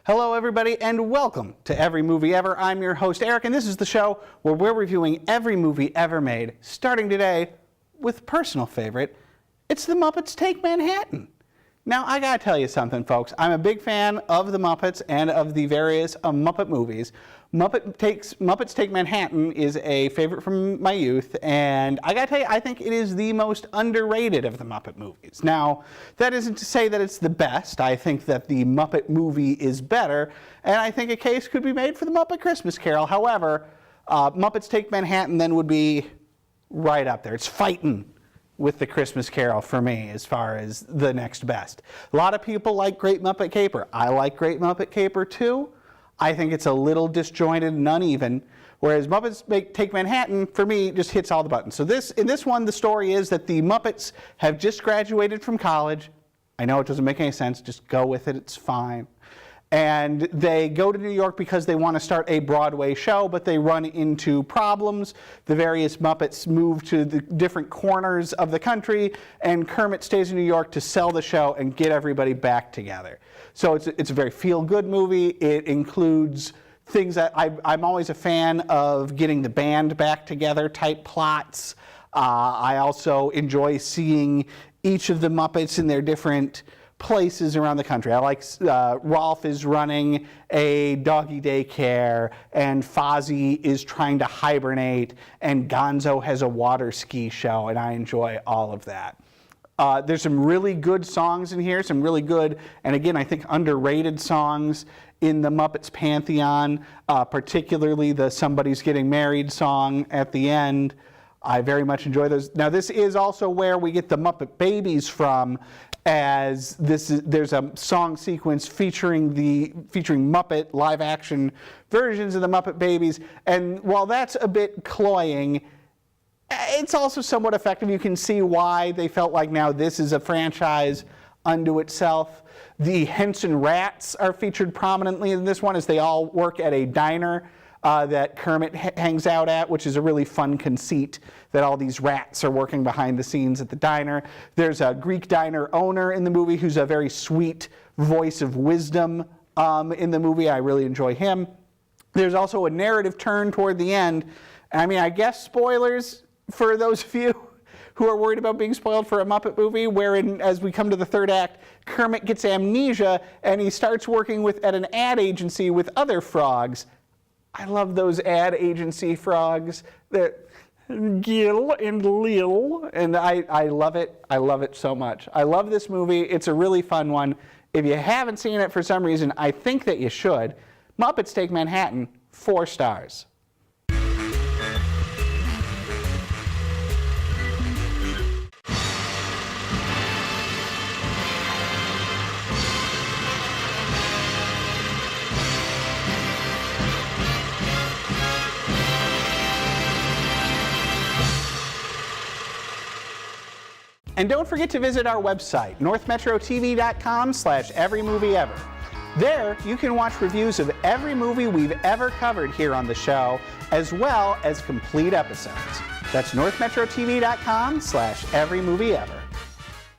Hello everybody and welcome to Every Movie Ever. I'm your host Eric and this is the show where we're reviewing every movie ever made, starting today with personal favorite, it's the Muppets Take Manhattan. Now I gotta tell you something folks, I'm a big fan of the Muppets and of the various Muppet movies. Muppets Take Manhattan is a favorite from my youth, and I gotta tell you, I think it is the most underrated of the Muppet movies. Now, that isn't to say that it's the best. I think that the Muppet movie is better, and I think a case could be made for the Muppet Christmas Carol. However, Muppets Take Manhattan then would be right up there. It's fighting with the Christmas Carol for me as far as the next best. A lot of people like Great Muppet Caper. I like Great Muppet Caper too. I think it's a little disjointed and uneven, whereas Muppets Take Manhattan, for me, just hits all the buttons. So in this one, the story is that the Muppets have just graduated from college. I know it doesn't make any sense, just go with it, it's fine. And they go to New York because they want to start a Broadway show, but they run into problems. The various Muppets move to the different corners of the country, and Kermit stays in New York to sell the show and get everybody back together. So it's a very feel-good movie. It includes things that I'm always a fan of, getting the band back together type plots. I also enjoy seeing each of the Muppets in their different places around the country. I like Rolf is running a doggy daycare, and Fozzie is trying to hibernate, and Gonzo has a water ski show, and I enjoy all of that. There's some really good songs in here, some really good, and again, I think underrated songs in the Muppets pantheon, particularly the Somebody's Getting Married song at the end. I very much enjoy those. Now this is also where we get the Muppet Babies from, as there's a song sequence featuring Muppet live action versions of the Muppet Babies, and while that's a bit cloying, it's also somewhat effective. You can see why they felt like now this is a franchise unto itself. The Henson Rats are featured prominently in this one, as they all work at a diner that Kermit hangs out at, which is a really fun conceit, that all these rats are working behind the scenes at the diner. There's a Greek diner owner in the movie who's a very sweet voice of wisdom in the movie. I really enjoy him. There's also a narrative turn toward the end. I mean, I guess spoilers for those of you who are worried about being spoiled for a Muppet movie, wherein, as we come to the third act, Kermit gets amnesia and he starts working at an ad agency with other frogs. I love those ad agency frogs, that Gil and Lil, and I love it. I love it so much. I love this movie. It's a really fun one. If you haven't seen it for some reason, I think that you should. Muppets Take Manhattan, 4 stars. And don't forget to visit our website, northmetrotv.com/everymovieever. There, you can watch reviews of every movie we've ever covered here on the show, as well as complete episodes. That's northmetrotv.com/everymovieever.